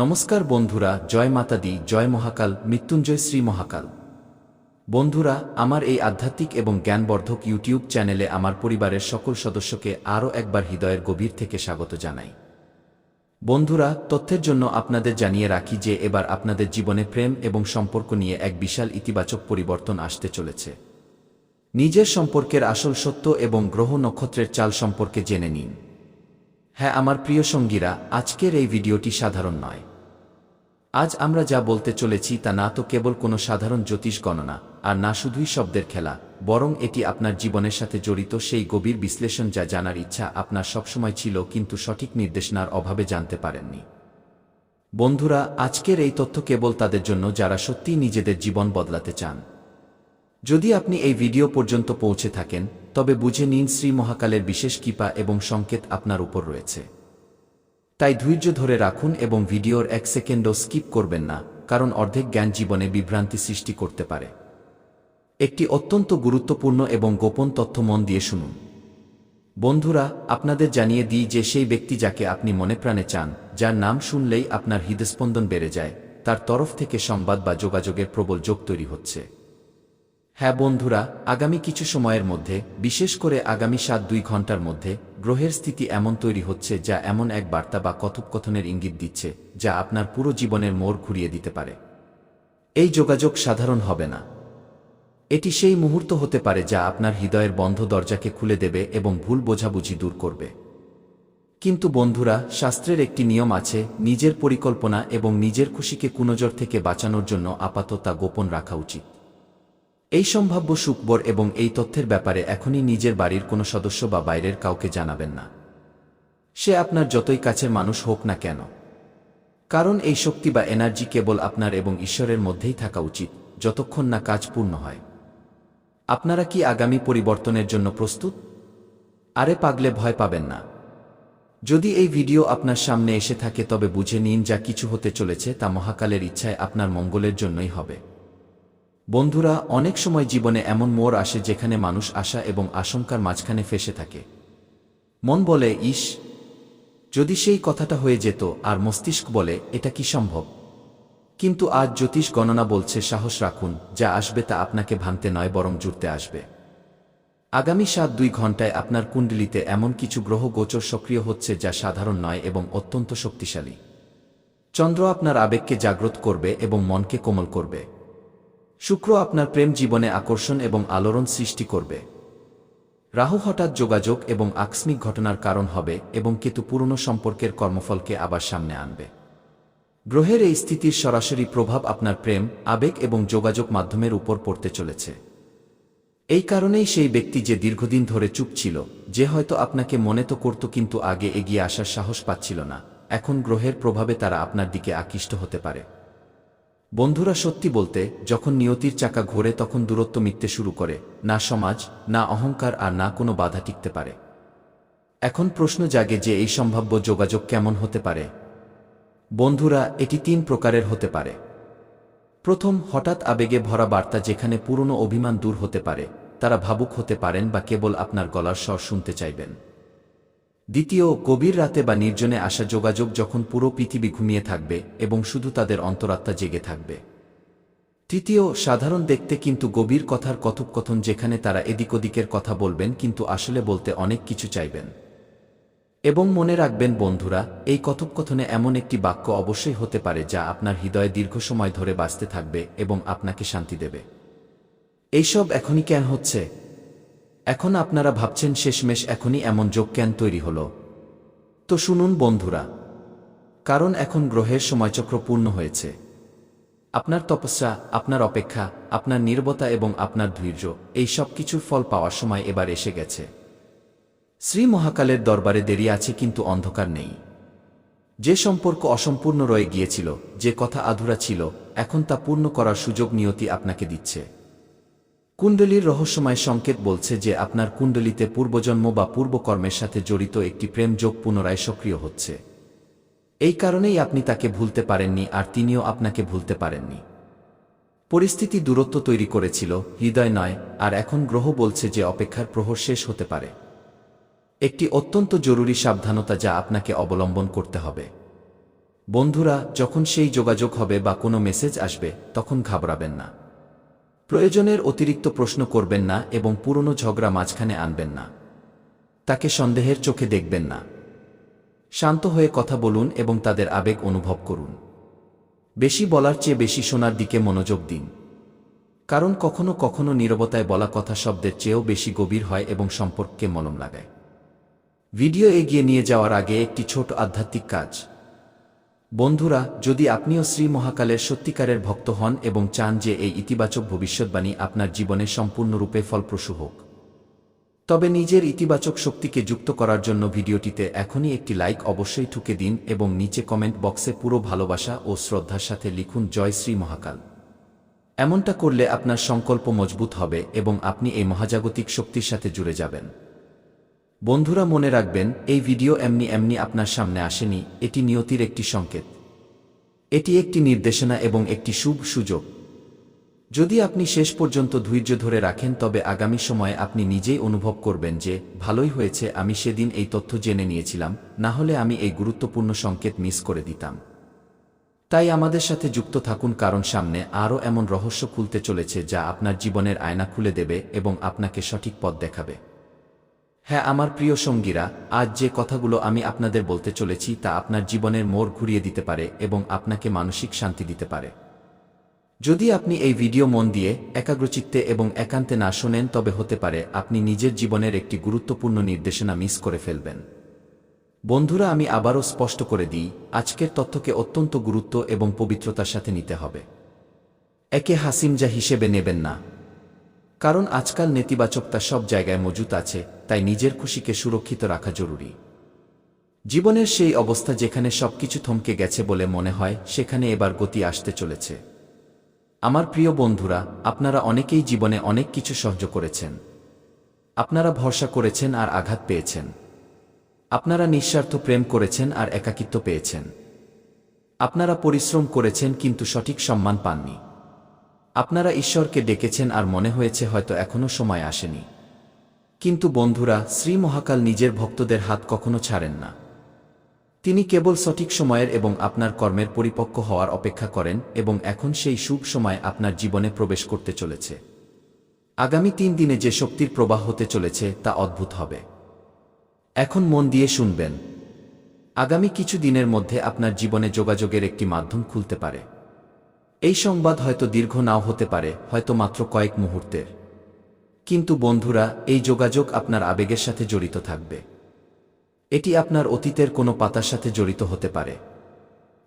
নমস্কার বন্ধুরা, জয় মাতা দি, জয় মহাকাল, মৃত্যুঞ্জয় শ্রী মহাকাল। বন্ধুরা, আমার এই আধ্যাত্মিক এবং জ্ঞানবর্ধক ইউটিউব চ্যানেলে আমার পরিবারের সকল সদস্যকে আরও একবার হৃদয়ের গভীর থেকে স্বাগত জানাই। বন্ধুরা, তথ্যের জন্য আপনাদের জানিয়ে রাখি যে এবার আপনাদের জীবনে প্রেম এবং সম্পর্ক নিয়ে এক বিশাল ইতিবাচক পরিবর্তন আসতে চলেছে। নিজের সম্পর্কের আসল সত্য এবং গ্রহ নক্ষত্রের চাল সম্পর্কে জেনে নিন। হ্যাঁ আমার প্রিয় সঙ্গীরা, আজকের এই ভিডিওটি সাধারণ নয়। আজ আমরা যা বলতে চলেছি তা না তো কেবল কোনো সাধারণ জ্যোতিষ গণনা, আর না শুধুই শব্দের খেলা, বরং এটি আপনার জীবনের সাথে জড়িত সেই গভীর বিশ্লেষণ যা জানার ইচ্ছা আপনার সবসময় ছিল কিন্তু সঠিক নির্দেশনার অভাবে জানতে পারেননি। বন্ধুরা, আজকের এই তথ্য কেবল তাদের জন্য যারা সত্যিই নিজেদের জীবন বদলাতে চান। যদি আপনি এই ভিডিও পর্যন্ত পৌঁছে থাকেন, তবে বুঝে নিন শ্রী মহাকালের বিশেষ কৃপা এবং সংকেত আপনার উপর রয়েছে। তাই ধৈর্য ধরে রাখুন এবং ভিডিওর এক সেকেন্ডও স্কিপ করবেন না, কারণ অর্ধেক জ্ঞান জীবনে বিভ্রান্তি সৃষ্টি করতে পারে। একটি অত্যন্ত গুরুত্বপূর্ণ এবং গোপন তথ্য মন দিয়ে শুনুন। বন্ধুরা, আপনাদের জানিয়ে দিই যে সেই ব্যক্তি যাকে আপনি মনে প্রাণে চান, যার নাম শুনলেই আপনার হৃদস্পন্দন বেড়ে যায়, তার তরফ থেকে সংবাদ বা যোগাযোগের প্রবল যোগ তৈরি হচ্ছে। হ্যাঁ বন্ধুরা, আগামী কিছু সময়ের মধ্যে, বিশেষ করে আগামী 7-2 ঘন্টার মধ্যে, গ্রহের স্থিতি এমন তৈরি হচ্ছে যা এমন এক বার্তা বা কথোপকথনের ইঙ্গিত দিচ্ছে যা আপনার পুরো জীবনের মোড় ঘুরিয়ে দিতে পারে। এই যোগাযোগ সাধারণ হবে না। এটি সেই মুহূর্ত হতে পারে যা আপনার হৃদয়ের বন্ধ দরজাকে খুলে দেবে এবং ভুল বোঝাবুঝি দূর করবে। কিন্তু বন্ধুরা, শাস্ত্রের একটি নিয়ম আছে, নিজের পরিকল্পনা এবং নিজের খুশিকে কুনজর থেকে বাঁচানোর জন্য আপাতত তা গোপন রাখা উচিত। এই সম্ভাব্য সুখবর এবং এই তথ্যের ব্যাপারে এখনই নিজের বাড়ির কোনো সদস্য বা বাইরের কাউকে জানাবেন না। সে আপনার যতই কাছের মানুষ হোক না কেন। কারণ এই শক্তি বা এনার্জি কেবল আপনার এবং ঈশ্বরের মধ্যেই থাকা উচিত, যতক্ষণ না কাজ পূর্ণ হয়। আপনারা কি আগামী পরিবর্তনের জন্য প্রস্তুত? আরে পাগলে ভয় পাবেন না। যদি এই ভিডিও আপনার সামনে এসে থাকে তবে বুঝে নিন যা কিছু হতে চলেছে তা মহাকালের ইচ্ছায় আপনার মঙ্গলের জন্যই হবে। বন্ধুরা, অনেক সময় জীবনে এমন মোড় আসে যেখানে মানুষ আশা এবং আশঙ্কার মাঝখানে ফেঁসে থাকে। মন বলে, ইস, যদি সেই কথাটা হয়ে যেত, আর মস্তিষ্ক বলে, এটা কি সম্ভব? কিন্তু আজ জ্যোতিষ গণনা বলছে, সাহস রাখুন, যা আসবে তা আপনাকে ভাঙতে নয় বরং জুড়তে আসবে। আগামী 7-2 ঘন্টায় আপনার কুণ্ডলিতে এমন কিছু গ্রহ গোচর সক্রিয় হচ্ছে যা সাধারণ নয় এবং অত্যন্ত শক্তিশালী। চন্দ্র আপনার আবেগকে জাগ্রত করবে এবং মনকে কোমল করবে। শুক্র আপনার প্রেম জীবনে আকর্ষণ এবং আলোড়ন সৃষ্টি করবে। রাহু হঠাৎ যোগাযোগ এবং আকস্মিক ঘটনার কারণ হবে এবং কেতু পুরনো সম্পর্কের কর্মফলকে আবার সামনে আনবে। গ্রহের এই স্থিতির সরাসরি প্রভাব আপনার প্রেম, আবেগ এবং যোগাযোগ মাধ্যমের উপর পড়তে চলেছে। এই কারণেই সেই ব্যক্তি যে দীর্ঘদিন ধরে চুপ ছিল, যে হয়তো আপনাকে মনে তো করত কিন্তু আগে এগিয়ে আসার সাহস পাচ্ছিল না, এখন গ্রহের প্রভাবে তারা আপনার দিকে আকৃষ্ট হতে পারে। বন্ধুরা, সত্যি বলতে, যখন নিয়তির চাকা ঘোরে তখন দূরত্ব মিটতে শুরু করে, না সমাজ, না অহংকার আর না কোনো বাধা টিকতে পারে। এখন প্রশ্ন জাগে যে এই সম্ভাব্য যোগাযোগ কেমন হতে পারে। বন্ধুরা, এটি 3 প্রকারের হতে পারে। প্রথম, হঠাৎ আবেগে ভরা বার্তা যেখানে পুরনো অভিমান দূর হতে পারে, তারা ভাবুক হতে পারেন বা কেবল আপনার গলার স্বর শুনতে চাইবেন। দ্বিতীয়, গভীর রাতে বা নির্জনে আসা যোগাযোগ যখন পুরো পৃথিবী ঘুমিয়ে থাকবে এবং শুধু তাদের অন্তরাত্মা জেগে থাকবে। তৃতীয়, সাধারণ দেখতে কিন্তু গভীর কথার কথোপকথন যেখানে তারা এদিক ওদিকের কথা বলবেন কিন্তু আসলে বলতে অনেক কিছু চাইবেন। এবং মনে রাখবেন বন্ধুরা, এই কথোপকথনে এমন একটি বাক্য অবশ্যই হতে পারে যা আপনার হৃদয়ে দীর্ঘ সময় ধরে বাজতে থাকবে এবং আপনাকে শান্তি দেবে। এইসব এখনই কেন হচ্ছে? এখন আপনারা ভাবছেন শেষমেশ এখনই এমন যোগ কেন তৈরি হলো? তো শুনুন বন্ধুরা, কারণ এখন গ্রহের সময়চক্র পূর্ণ হয়েছে। আপনার তপস্যা, আপনার অপেক্ষা, আপনার নীরবতা এবং আপনার ধৈর্য, এই সব কিছুর ফল পাওয়ার সময় এবার এসে গেছে। শ্রী মহাকালের দরবারে দেরি আছে কিন্তু অন্ধকার নেই। যে সম্পর্ক অসম্পূর্ণ রয়ে গিয়েছিল, যে কথা আধুরা ছিল, এখন তা পূর্ণ করার সুযোগ নিয়তি আপনাকে দিচ্ছে। কুণ্ডলীর রহস্যময় সংকেত বলছে যে আপনার কুণ্ডলিতে পূর্বজন্ম বা পূর্বকর্মের সাথে জড়িত একটি প্রেম যোগ পুনরায় সক্রিয় হচ্ছে। এই কারণেই আপনি তাকে ভুলতে পারেননি আর তিনিও আপনাকে ভুলতে পারেননি। পরিস্থিতি দূরত্ব তৈরি করেছিল, হৃদয় নয়, আর এখন গ্রহ বলছে যে অপেক্ষার প্রহর শেষ হতে পারে। একটি অত্যন্ত জরুরি সাবধানতা যা আপনাকে অবলম্বন করতে হবে। বন্ধুরা, যখন সেই যোগাযোগ হবে বা কোনো মেসেজ আসবে তখন ঘাবড়াবেন না। প্রয়োজনের অতিরিক্ত প্রশ্ন করবেন না এবং পুরনো ঝগড়া মাঝখানে আনবেন না। তাকে সন্দেহের চোখে দেখবেন না। শান্ত হয়ে কথা বলুন এবং তাদের আবেগ অনুভব করুন। বেশি বলার চেয়ে বেশি শোনার দিকে মনোযোগ দিন। কারণ কখনো কখনো নীরবতায় বলা কথা শব্দের চেয়েও বেশি গভীর হয় এবং সম্পর্ককে মলম লাগায়। ভিডিও এগিয়ে নিয়ে যাওয়ার আগে একটি ছোট আধ্যাত্মিক কাজ। বন্ধুরা, যদি আপনিও শ্রী মহাকালের সত্যিকারের ভক্ত হন এবং চান যে এই ইতিবাচক ভবিষ্যৎবাণী আপনার জীবনে সম্পূর্ণরূপে ফলপ্রসূ হোক, তবে নিজের ইতিবাচক শক্তিকে যুক্ত করার জন্য ভিডিওটিতে এখনই একটি লাইক অবশ্যই ঠুকে দিন এবং নিচে কমেন্ট বক্সে পুরো ভালোবাসা ও শ্রদ্ধার সাথে লিখুন জয় শ্রী মহাকাল। এমনটা করলে আপনার সংকল্প মজবুত হবে এবং আপনি এই মহাজাগতিক শক্তির সাথে জুড়ে যাবেন। বন্ধুরা, মনে রাখবেন, এই ভিডিও এমনি এমনি আপনার সামনে আসেনি। এটি নিয়তির একটি সংকেত। এটি একটি নির্দেশনা এবং একটি শুভ সুযোগ। যদি আপনি শেষ পর্যন্ত ধৈর্য ধরে রাখেন তবে আগামী সময়ে আপনি নিজেই অনুভব করবেন যে ভালোই হয়েছে আমি সেদিন এই তথ্য জেনে নিয়েছিলাম, না হলে আমি এই গুরুত্বপূর্ণ সংকেত মিস করে দিতাম। তাই আমাদের সাথে যুক্ত থাকুন, কারণ সামনে আরও এমন রহস্য খুলতে চলেছে যা আপনার জীবনের আয়না খুলে দেবে এবং আপনাকে সঠিক পথ দেখাবে। হ্যাঁ আমার প্রিয় সঙ্গীরা, আজ যে কথাগুলো আমি আপনাদের বলতে চলেছি তা আপনার জীবনের মোড় ঘুরিয়ে দিতে পারে এবং আপনাকে মানসিক শান্তি দিতে পারে। যদি আপনি এই ভিডিও মন দিয়ে, একাগ্রচিত্তে এবং একান্তে না শোনেন তবে হতে পারে আপনি নিজের জীবনের একটি গুরুত্বপূর্ণ নির্দেশনা মিস করে ফেলবেন। বন্ধুরা, আমি আবারও স্পষ্ট করে দিই, আজকের তথ্যকে অত্যন্ত গুরুত্ব এবং পবিত্রতার সাথে নিতে হবে। একে হাসিমজা হিসেবে নেবেন না। কারণ আজকাল নেতিবাচকতা সব জায়গায় মজুত আছে, তাই নিজের খুশিকে সুরক্ষিত রাখা জরুরি। জীবনের সেই অবস্থা যেখানে সবকিছু থমকে গেছে বলে মনে হয়, সেখানে এবার গতি আসতে চলেছে। আমার প্রিয় বন্ধুরা, আপনারা অনেকেই জীবনে অনেক কিছু সহ্য করেছেন। আপনারা ভরসা করেছেন আর আঘাত পেয়েছেন। আপনারা নিঃস্বার্থ প্রেম করেছেন আর একাকিত্ব পেয়েছেন। আপনারা পরিশ্রম করেছেন কিন্তু সঠিক সম্মান পাননি। আপনারা ঈশ্বরকে ডেকেছেন আর মনে হয়েছে হয়তো এখনো সময় আসেনি। কিন্তু বন্ধুরা, শ্রী মহাকাল নিজের ভক্তদের হাত কখনো ছাড়েন না। তিনি কেবল সঠিক সময়ের এবং আপনার কর্মের পরিপক্ক হওয়ার অপেক্ষা করেন এবং এখন সেই শুভ সময় আপনার জীবনে প্রবেশ করতে চলেছে। আগামী 3 দিনে যে শক্তির প্রবাহ হতে চলেছে তা অদ্ভুত হবে। এখন মন দিয়ে শুনবেন। আগামী কিছু দিনের মধ্যে আপনার জীবনে যোগাযোগের একটি মাধ্যম খুলতে পারে। এই সংবাদ হয়তো দীর্ঘ নাও হতে পারে, হয়তো মাত্র কয়েক মুহূর্তের। কিন্তু বন্ধুরা, এই যোগাযোগ আপনার আবেগের সাথে জড়িত থাকবে। এটি আপনার অতীতের কোনো পাতার সাথে জড়িত হতে পারে।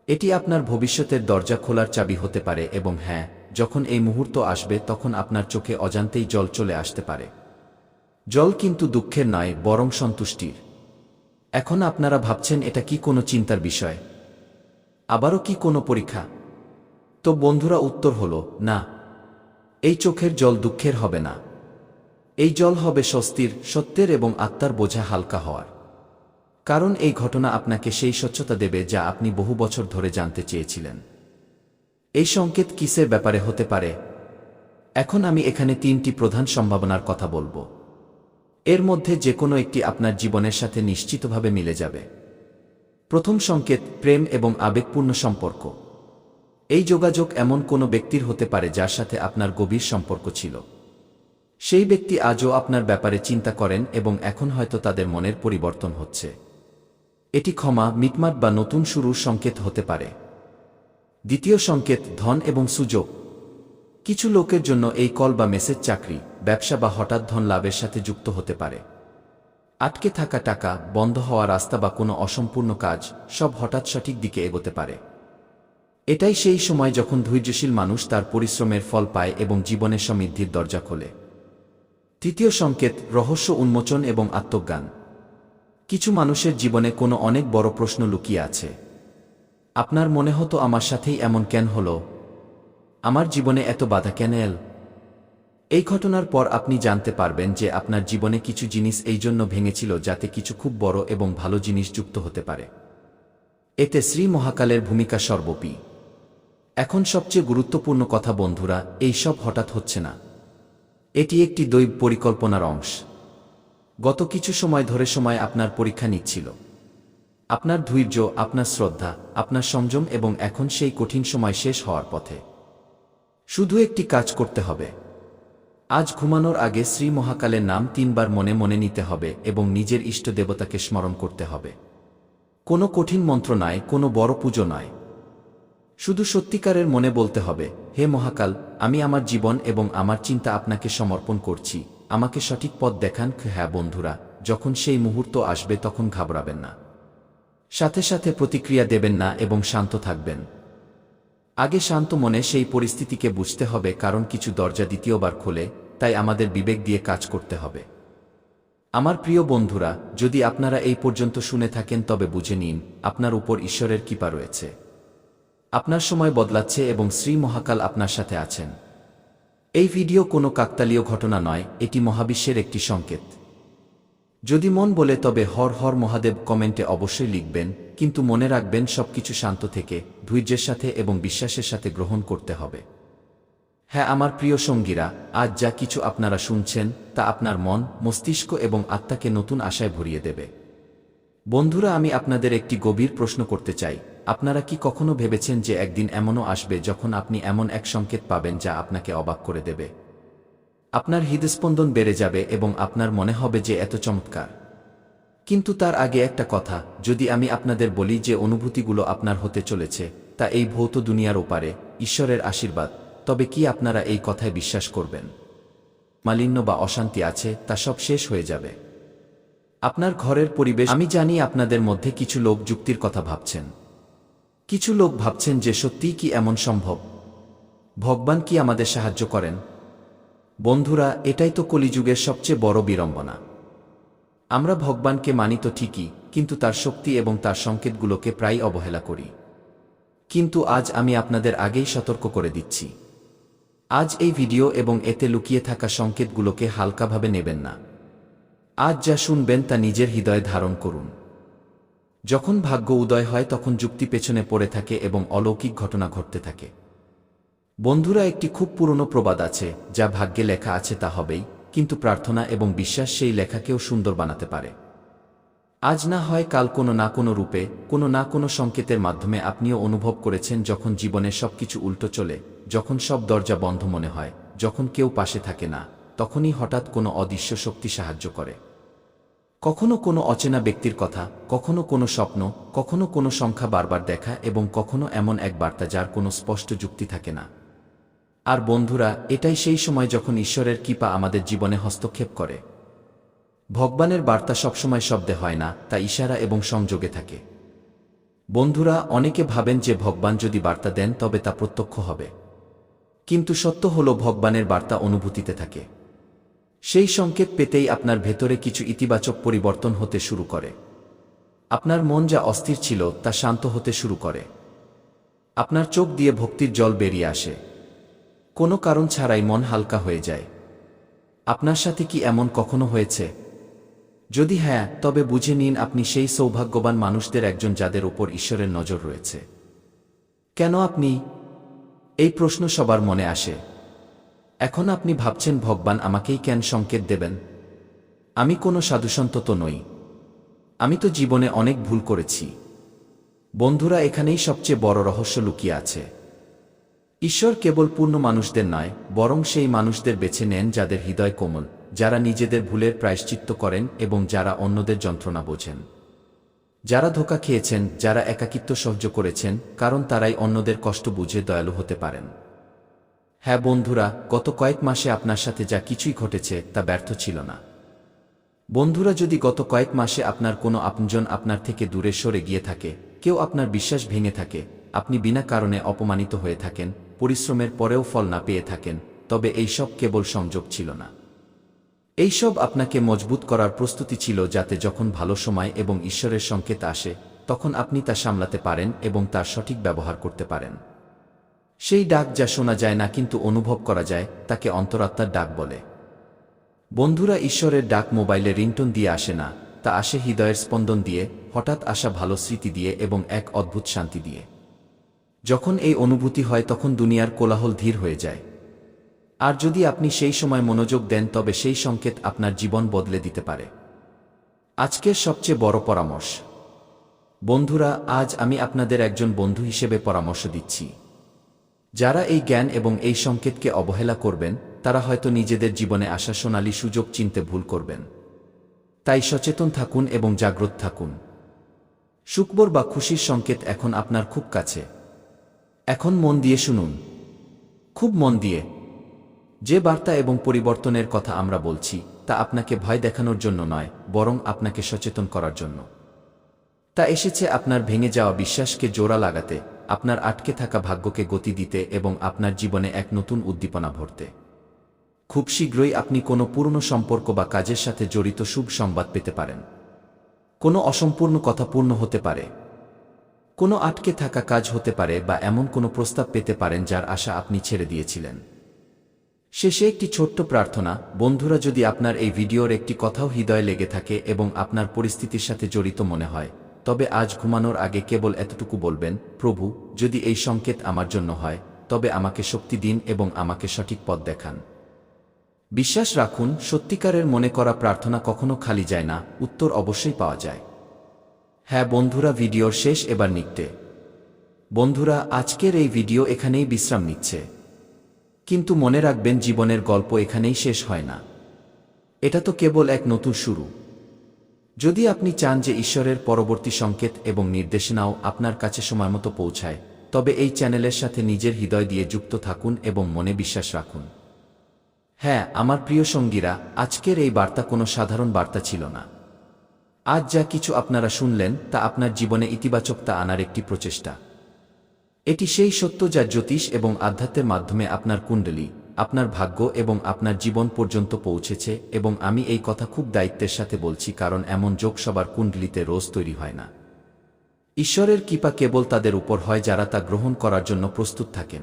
এটি আপনার ভবিষ্যতের দরজা খোলার চাবি হতে পারে এবং হ্যাঁ, যখন এই মুহূর্ত আসবে তখন আপনার চোখে অজান্তেই জল চলে আসতে পারে। জল কিন্তু দুঃখের নয়, বরং সন্তুষ্টির। এখন আপনারা ভাবছেন, এটা কি কোনো চিন্তার বিষয়? আবারও কি কোনো পরীক্ষা? তো বন্ধুরা, উত্তর হলো না। এই চোখের জল দুঃখের হবে না। এই জল হবে স্বস্তির, সত্যের এবং আত্মার বোঝা হালকা হওয়ার। কারণ এই ঘটনা আপনাকে সেই স্বচ্ছতা দেবে যা আপনি বহু বছর ধরে জানতে চেয়েছিলেন। এই সংকেত কিসের ব্যাপারে হতে পারে? এখন আমি এখানে 3টি প্রধান সম্ভাবনার কথা বলবো। এর মধ্যে যে কোনো একটি আপনার জীবনের সাথে নিশ্চিতভাবে মিলে যাবে। প্রথম সংকেত, প্রেম এবং আবেগপূর্ণ সম্পর্ক। এই যোগাযোগ এমন কোনো ব্যক্তির হতে পারে যার সাথে আপনার গভীর সম্পর্ক ছিল। সেই ব্যক্তি আজও আপনার ব্যাপারে চিন্তা করেন এবং এখন হয়তো তাদের মনের পরিবর্তন হচ্ছে। এটি ক্ষমা, মিটমাট বা নতুন শুরুর সংকেত হতে পারে। দ্বিতীয় সংকেত, ধন এবং সুযোগ। কিছু লোকের জন্য এই কল বা মেসেজ চাকরি, ব্যবসা বা হঠাৎ ধন লাভের সাথে যুক্ত হতে পারে। আটকে থাকা টাকা, বন্ধ হওয়া রাস্তা বা কোনো অসম্পূর্ণ কাজ, সব হঠাৎ সঠিক দিকে এগোতে পারে। এটাই সেই সময় যখন ধৈর্যশীল মানুষ তার পরিশ্রমের ফল পায় এবং জীবনে সমৃদ্ধির দরজা খোলে। তৃতীয় সংকেত, রহস্য উন্মোচন এবং আত্মজ্ঞান। কিছু মানুষের জীবনে কোনো অনেক বড় প্রশ্ন লুকিয়ে আছে। আপনার মনে হতো, আমার সাথেই এমন কেন হলো? আমার জীবনে এত বাধা কেন এল? এই ঘটনার পর আপনি জানতে পারবেন যে আপনার জীবনে কিছু জিনিস এই জন্য ভেঙেছিল যাতে কিছু খুব বড় এবং ভালো জিনিস যুক্ত হতে পারে। এতে শ্রী মহাকালের ভূমিকা সর্বোপরি। এখন সবচেয়ে গুরুত্বপূর্ণ কথা বন্ধুরা, এই সব হঠাৎ হচ্ছে না। এটি একটি দৈব পরিকল্পনার অংশ। গত কিছু সময় ধরে সময় আপনার পরীক্ষা নিচ্ছিল। আপনার ধৈর্য, আপনার শ্রদ্ধা, আপনার সংযম, এবং এখন সেই কঠিন সময় শেষ হওয়ার পথে। শুধু একটি কাজ করতে হবে। আজ ঘুমানোর আগে শ্রী মহাকালের নাম 3 বার মনে মনে নিতে হবে এবং নিজের ইষ্ট দেবতাকে স্মরণ করতে হবে। কোনো কঠিন মন্ত্র নয়, কোনো বড় পুজো নয়। শুধু সত্যিকারের মনে বলতে হবে, হে মহাকাল, আমি আমার জীবন এবং আমার চিন্তা আপনাকে সমর্পণ করছি, আমাকে সঠিক পথ দেখান। হ্যাঁ বন্ধুরা, যখন সেই মুহূর্ত আসবে তখন ঘাবড়াবেন না, সাথে সাথে প্রতিক্রিয়া দেবেন না এবং শান্ত থাকবেন। আগে শান্ত মনে সেই পরিস্থিতিকে বুঝতে হবে, কারণ কিছু দরজা দ্বিতীয়বার খোলে, তাই আমাদের বিবেক দিয়ে কাজ করতে হবে। আমার প্রিয় বন্ধুরা, যদি আপনারা এই পর্যন্ত শুনে থাকেন তবে বুঝে নিন, আপনার উপর ঈশ্বরের কৃপা রয়েছে। আপনার সময় বদলাচ্ছে এবং শ্রী মহাকাল আপনার সাথে আছেন। এই ভিডিও কোনো কাকতালীয় ঘটনা নয়, এটি মহাবিশ্বের একটি সংকেত। যদি মন বলে তবে হর হর মহাদেব কমেন্টে অবশ্যই লিখবেন, কিন্তু মনে রাখবেন সবকিছু শান্ত থেকে, ধৈর্যের সাথে এবং বিশ্বাসের সাথে গ্রহণ করতে হবে। হ্যাঁ আমার প্রিয় সঙ্গীরা, আজ যা কিছু আপনারা শুনছেন তা আপনার মন, মস্তিষ্ক এবং আত্মাকে নতুন আশায় ভরিয়ে দেবে। বন্ধুরা, আমি আপনাদের একটি গভীর প্রশ্ন করতে চাই। আপনারা কি কখনো ভেবেছেন যে একদিন এমনও আসবে যখন আপনি এমন এক সংকেত পাবেন যা আপনাকে অবাক করে দেবে? আপনার হৃদস্পন্দন বেড়ে যাবে এবং আপনার মনে হবে যে এত চমৎকার। কিন্তু তার আগে একটা কথা, যদি আমি আপনাদের বলি যে অনুভূতিগুলো আপনার হতে চলেছে তা এই ভৌত দুনিয়ার ওপারে ঈশ্বরের আশীর্বাদ, তবে কি আপনারা এই কথায় বিশ্বাস করবেন? মালিন্য বা অশান্তি আছে, তা সব শেষ হয়ে যাবে। আপনার ঘরের পরিবেশ, আমি জানি আপনাদের মধ্যে কিছু লোক যুক্তির কথা ভাবছেন। কিছু লোক ভাবছেন যে সত্যিই কি এমন সম্ভব? ভগবান কি আমাদের সাহায্য করেন? বন্ধুরা, এটাই তো কলিযুগের সবচেয়ে বড় বিড়ম্বনা। আমরা ভগবানকে মানি তো ঠিকই, কিন্তু তার শক্তি এবং তার সংকেতগুলোকে প্রায় অবহেলা করি। কিন্তু আজ আমি আপনাদের আগেই সতর্ক করে দিচ্ছি, আজ এই ভিডিও এবং এতে লুকিয়ে থাকা সংকেতগুলোকে হালকাভাবে নেবেন না। আজ যা শুনবেন তা নিজের হৃদয়ে ধারণ করুন। যখন ভাগ্য উদয় হয় তখন যুক্তি পেছনে পড়ে থাকে এবং অলৌকিক ঘটনা ঘটতে থাকে। বন্ধুরা, একটি খুব পুরনো প্রবাদ আছে, যা ভাগ্যে লেখা আছে তা হবেই, কিন্তু প্রার্থনা এবং বিশ্বাস সেই লেখাকেও সুন্দর বানাতে পারে। আজ না হয় কাল কোনো না কোনো রূপে, কোনো না কোনো সংকেতের মাধ্যমে আপনিও অনুভব করেছেন যখন জীবনে সবকিছু উল্টো চলে, যখন সব দরজা বন্ধ মনে হয়, যখন কেউ পাশে থাকে না, তখনই হঠাৎ কোনো অদৃশ্য শক্তি সাহায্য করে। কখনো কোনো অচেনা ব্যক্তির কথা, কখনো কোনো স্বপ্ন, কখনো কোনো সংখ্যা বারবার দেখা, এবং কখনো এমন এক বার্তা যার কোনো স্পষ্ট যুক্তি থাকে না। আর বন্ধুরা, এটাই সেই সময় যখন ঈশ্বরের কৃপা আমাদের জীবনে হস্তক্ষেপ করে। ভগবানের বার্তা সবসময় শব্দে হয় না, তা ইশারা এবং সংযোগে থাকে। বন্ধুরা, অনেকে ভাবেন যে ভগবান যদি বার্তা দেন তবে তা প্রত্যক্ষ হবে। কিন্তু সত্য হলো, ভগবানের বার্তা অনুভূতিতে থাকে। সেই সংকেত পেতেই আপনার ভেতরে কিছু ইতিবাচক পরিবর্তন হতে শুরু করে। আপনার মন যা অস্থির ছিল তা শান্ত হতে শুরু করে। আপনার চোখ দিয়ে ভক্তির জল বেরিয়ে আসে। কোনো কারণ ছাড়াই মন হালকা হয়ে যায়। আপনার সাথে কি এমন কখনো হয়েছে? যদি হ্যাঁ, তবে বুঝে নিন আপনি সেই সৌভাগ্যবান মানুষদের একজন যাদের উপর ঈশ্বরের নজর রয়েছে। কেন আপনি? এই প্রশ্ন সবার মনে আসে। এখন আপনি ভাবছেন, ভগবান আমাকেই কেন সংকেত দেবেন? আমি কোনো সাধুসন্ত তো নই। আমি তো জীবনে অনেক ভুল করেছি। বন্ধুরা, এখানেই সবচেয়ে বড় রহস্য লুকিয়ে আছে। ঈশ্বর কেবল পূর্ণ মানুষদের নয়, বরং সেই মানুষদের বেছে নেন যাদের হৃদয় কোমল, যারা নিজেদের ভুলের প্রায়শ্চিত্ত করেন এবং যারা অন্যদের যন্ত্রণা বোঝেন। যারা ধোঁকা খেয়েছেন, যারা একাকিত্ব সহ্য করেছেন, কারণ তারাই অন্যদের কষ্ট বুঝে দয়ালু হতে পারেন। হ্যাঁ বন্ধুরা, গত কয়েক মাসে আপনার সাথে যা কিছুই ঘটেছে তা ব্যর্থ ছিল না। বন্ধুরা, যদি গত কয়েক মাসে আপনার কোনো আপনজন আপনার থেকে দূরে সরে গিয়ে থাকে, কেউ আপনার বিশ্বাস ভেঙে থাকে, আপনি বিনা কারণে অপমানিত হয়ে থাকেন, পরিশ্রমের পরেও ফল না পেয়ে থাকেন, তবে এই সব কেবল সংযোগ ছিল না। এই সব আপনাকে মজবুত করার প্রস্তুতি ছিল, যাতে যখন ভালো সময় এবং ঈশ্বরের সংকেত আসে তখন আপনি তা সামলাতে পারেন এবং তার সঠিক ব্যবহার করতে পারেন। সেই ডাক যা শোনা যায় না কিন্তু অনুভব করা যায়, তাকে অন্তরাত্মার ডাক বলে। বন্ধুরা, ঈশ্বরের ডাক মোবাইলে রিংটোন দিয়ে আসে না, তা আসে হৃদয়ের স্পন্দন দিয়ে, হঠাৎ আসা ভালো স্মৃতি দিয়ে এবং এক অদ্ভুত শান্তি দিয়ে। যখন এই অনুভূতি হয় তখন দুনিয়ার কোলাহল ধীর হয়ে যায়। আর যদি আপনি সেই সময় মনোযোগ দেন তবে সেই সংকেত আপনার জীবন বদলে দিতে পারে। আজকের সবচেয়ে বড় পরামর্শ, বন্ধুরা, আজ আমি আপনাদের একজন বন্ধু হিসেবে পরামর্শ দিচ্ছি। যারা এই জ্ঞান এবং এই সংকেতকে অবহেলা করবেন, তারা হয়তো নিজেদের জীবনে আসা সোনালী সুযোগ চিনতে ভুল করবেন। তাই সচেতন থাকুন এবং জাগ্রত থাকুন। সুখবর বা খুশির সংকেত এখন আপনার খুব কাছে। এখন মন দিয়ে শুনুন, খুব মন দিয়ে। যে বার্তা এবং পরিবর্তনের কথা আমরা বলছি, তা আপনাকে ভয় দেখানোর জন্য নয়, বরং আপনাকে সচেতন করার জন্য। তা এসেছে আপনার ভেঙে যাওয়া বিশ্বাসকে জোড়া লাগাতে, আপনার আটকে থাকা ভাগ্যকে গতি দিতে এবং আপনার জীবনে এক নতুন উদ্দীপনা ভরতে। খুব শীঘ্রই আপনি কোনো পুরনো সম্পর্ক বা কাজের সাথে জড়িত শুভ সংবাদ পেতে পারেন। কোনো অসম্পূর্ণ কথা পূর্ণ হতে পারে, কোনো আটকে থাকা কাজ হতে পারে, বা এমন কোনো প্রস্তাব পেতে পারেন যার আশা আপনি ছেড়ে দিয়েছিলেন। শেষে একটি ছোট্ট প্রার্থনা বন্ধুরা, যদি আপনার এই ভিডিওর একটি কথাও হৃদয়ে লেগে থাকে এবং আপনার পরিস্থিতির সাথে জড়িত মনে হয়, তবে আজ ঘুমানোর আগে কেবল এতটুকু বলবেন, প্রভু, যদি এই সংকেত আমার জন্য হয়, তবে আমাকে শক্তি দিন এবং আমাকে সঠিক পথ দেখান। বিশ্বাস রাখুন, সত্যিকারের মনে করা প্রার্থনা কখনো খালি যায় না, উত্তর অবশ্যই পাওয়া যায়। হ্যাঁ বন্ধুরা, ভিডিওর শেষ এবার নিকটে। বন্ধুরা, আজকের এই ভিডিও এখানেই বিশ্রাম নিচ্ছে। কিন্তু মনে রাখবেন, জীবনের গল্প এখানেই শেষ হয় না। এটা তো কেবল এক নতুন শুরু। যদি আপনি চান যে ঈশ্বরের পরবর্তী সংকেত এবং নির্দেশনাও আপনার কাছে সময়মতো পৌঁছায়, তবে এই চ্যানেলের সাথে নিজের হৃদয় দিয়ে যুক্ত থাকুন এবং মনে বিশ্বাস রাখুন। হ্যাঁ আমার প্রিয় সঙ্গীরা, আজকের এই বার্তা কোনো সাধারণ বার্তা ছিল না। আজ যা কিছু আপনারা শুনলেন, তা আপনার জীবনে ইতিবাচকতা আনার একটি প্রচেষ্টা। এটি সেই সত্য যা জ্যোতিষ এবং আধ্যাত্মের মাধ্যমে আপনার কুণ্ডলী, আপনার ভাগ্য এবং আপনার জীবন পর্যন্ত পৌঁছেছে। এবং আমি এই কথা খুব দায়িত্বের সাথে বলছি, কারণ এমন যোগ সবার কুণ্ডলিতে রোজ তৈরি হয় না। ঈশ্বরের কৃপা কেবল তাদের উপর হয় যারা তা গ্রহণ করার জন্য প্রস্তুত থাকেন।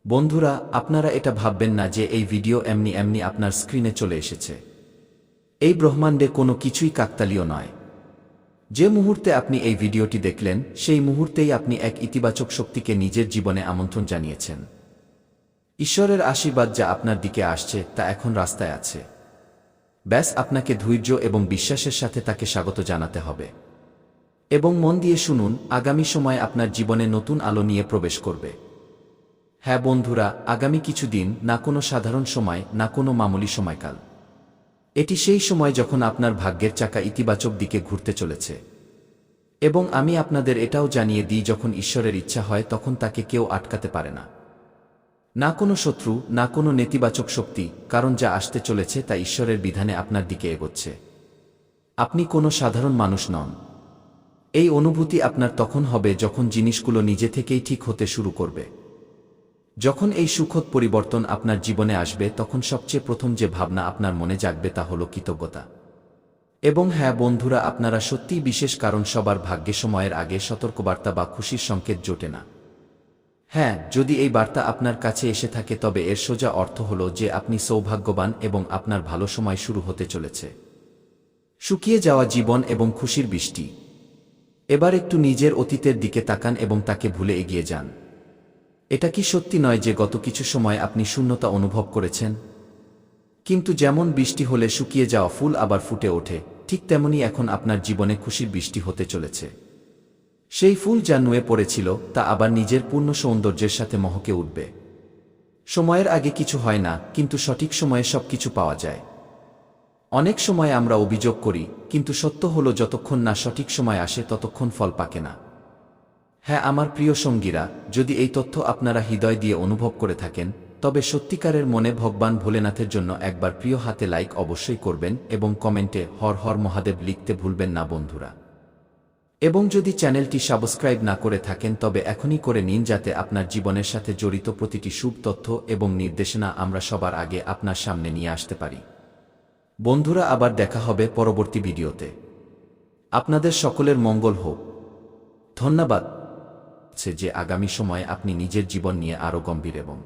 বন্ধুরা, আপনারা এটা ভাববেন না যে এই ভিডিও এমনি এমনি আপনার স্ক্রিনে চলে এসেছে। এই ব্রহ্মাণ্ডে কোনো কিছুই কাকতালীয় নয়। যে মুহূর্তে আপনি এই ভিডিওটি দেখলেন, সেই মুহূর্তেই আপনি এক ইতিবাচক শক্তিকে নিজের জীবনে আমন্ত্রণ জানিয়েছেন। ঈশ্বরের আশীর্বাদ যা আপনার দিকে আসছে, তা এখন রাস্তায় আছে। ব্যাস আপনাকে ধৈর্য এবং বিশ্বাসের সাথে তাকে স্বাগত জানাতে হবে। এবং মন দিয়ে শুনুন, আগামী সময় আপনার জীবনে নতুন আলো নিয়ে প্রবেশ করবে। হ্যাঁ বন্ধুরা, আগামী কিছু দিন না কোনো সাধারণ সময়, না কোনো মামুলি সময়কাল। এটি সেই সময় যখন আপনার ভাগ্যের চাকা ইতিবাচক দিকে ঘুরতে চলেছে। এবং আমি আপনাদের এটাও জানিয়ে দিই, যখন ঈশ্বরের ইচ্ছা হয় তখন তাকে কেউ আটকাতে পারে না। না কোনো শত্রু, না কোনো নেতিবাচক শক্তি, কারণ যা আসতে চলেছে তা ঈশ্বরের বিধানে আপনার দিকে এগোচ্ছে। আপনি কোনো সাধারণ মানুষ নন। এই অনুভূতি আপনার তখন হবে যখন জিনিসগুলো নিজে থেকেই ঠিক হতে শুরু করবে। যখন এই সুখদ পরিবর্তন আপনার জীবনে আসবে, তখন সবচেয়ে প্রথম যে ভাবনা আপনার মনে জাগবে তা হলো কৃতজ্ঞতা। এবং হ্যাঁ বন্ধুরা, আপনারা সত্যিই বিশেষ, কারণ সবার ভাগ্যে সময়ের আগে সতর্কবার্তা বা খুশির সংকেত জোটে না। হ্যাঁ, যদি এই বার্তা আপনার কাছে এসে থাকে, তবে এর সোজা অর্থ হলো যে আপনি সৌভাগ্যবান এবং আপনার ভালো সময় শুরু হতে চলেছে। শুকিয়ে যাওয়া জীবন এবং খুশির বৃষ্টি। এবার একটু নিজের অতীতের দিকে তাকান এবং তাকে ভুলে এগিয়ে যান। এটা কি সত্যি নয় যে গত কিছু সময় আপনি শূন্যতা অনুভব করেছেন? কিন্তু যেমন বৃষ্টি হলে শুকিয়ে যাওয়া ফুল আবার ফুটে ওঠে, ঠিক তেমনি এখন আপনার জীবনে খুশির বৃষ্টি হতে চলেছে। সেই ফুল যা নুয়ে পড়েছিল, তা আবার নিজের পূর্ণ সৌন্দর্যের সাথে মহকে উঠবে। সময়ের আগে কিছু হয় না, কিন্তু সঠিক সময়ে সবকিছু পাওয়া যায়। অনেক সময় আমরা অভিযোগ করি, কিন্তু সত্য হলো যতক্ষণ না সঠিক সময় আসে ততক্ষণ ফল পাকে না। হ্যাঁ আমার প্রিয় সঙ্গীরা, যদি এই তথ্য আপনারা হৃদয় দিয়ে অনুভব করে থাকেন, তবে সত্যিকারের মনে ভগবান ভোলেনাথের জন্য একবার প্রিয় হাতে লাইক অবশ্যই করবেন এবং কমেন্টে হর হর মহাদেব লিখতে ভুলবেন না বন্ধুরা। এবং যদি চ্যানেলটি সাবস্ক্রাইব না করে থাকেন, তবে এখনই করে নিন, যাতে আপনার জীবনের সাথে জড়িত প্রতিটি শুভ তথ্য এবং নির্দেশনা আমরা সবার আগে আপনার সামনে নিয়ে আসতে পারি। বন্ধুরা, আবার দেখা হবে পরবর্তী ভিডিওতে। আপনাদের সকলের মঙ্গল হোক। ধন্যবাদ। যে আগামী সময়ে আপনি নিজের জীবন নিয়ে আরও গম্ভীর এবং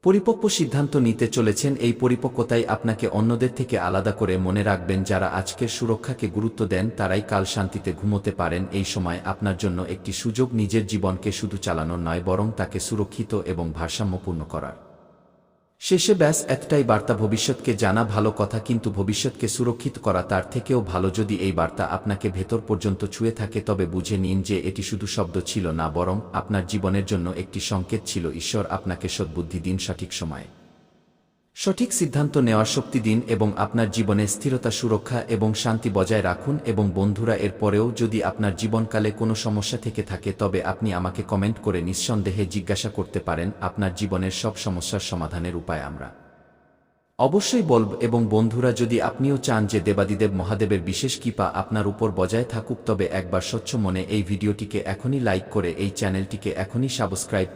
পরিপক্ব সিদ্ধান্ত নিতে চলেছেন। এই পরিপক্বতাই আপনাকে অন্যদের থেকে আলাদা করে। মনে রাখবেন, যারা আজকের সুরক্ষাকে গুরুত্ব দেন তারাই কাল শান্তিতে ঘুমোতে পারেন। এই সময় আপনার জন্য একটি সুযোগ, নিজের জীবনকে শুধু চালানোর নয়, বরং তাকে সুরক্ষিত এবং ভারসাম্যপূর্ণ করার। শেষে ব্যাস একটাই বার্তা, ভবিষ্যৎকে জানা ভালো কথা, কিন্তু ভবিষ্যৎকে সুরক্ষিত করা তার থেকেও ভালো। যদি এই বার্তা আপনাকে ভেতর পর্যন্ত ছুঁয়ে থাকে তবে বুঝে নিন যে এটি শুধু শব্দ ছিল না, বরং আপনার জীবনের জন্য একটি সংকেত ছিল। ঈশ্বর আপনাকে সদ্বুদ্ধি দিন, সঠিক সময়ে সঠিক সিদ্ধান্ত নেওয়ার শক্তি দিন এবং আপনার জীবনে স্থিরতা, সুরক্ষা এবং শান্তি বজায় রাখুন। এবং বন্ধুরা, এর পরেও যদি আপনার জীবনকালে কোনো সমস্যা থেকে থাকে তবে আপনি আমাকে কমেন্ট করে নিঃসন্দেহে জিজ্ঞাসা করতে পারেন। আপনার জীবনের সব সমস্যার সমাধানের উপায় আমরা অবশ্যই বলব। এবং বন্ধুরা, যদি আপনিও চান যে দেবাদিদেব মহাদেবের বিশেষ কৃপা আপনার উপর বজায় থাকুক তবে একবার স্বচ্ছ মনে এই ভিডিওটিকে এখনই লাইক করে এই চ্যানেলটিকে এখনই সাবস্ক্রাইব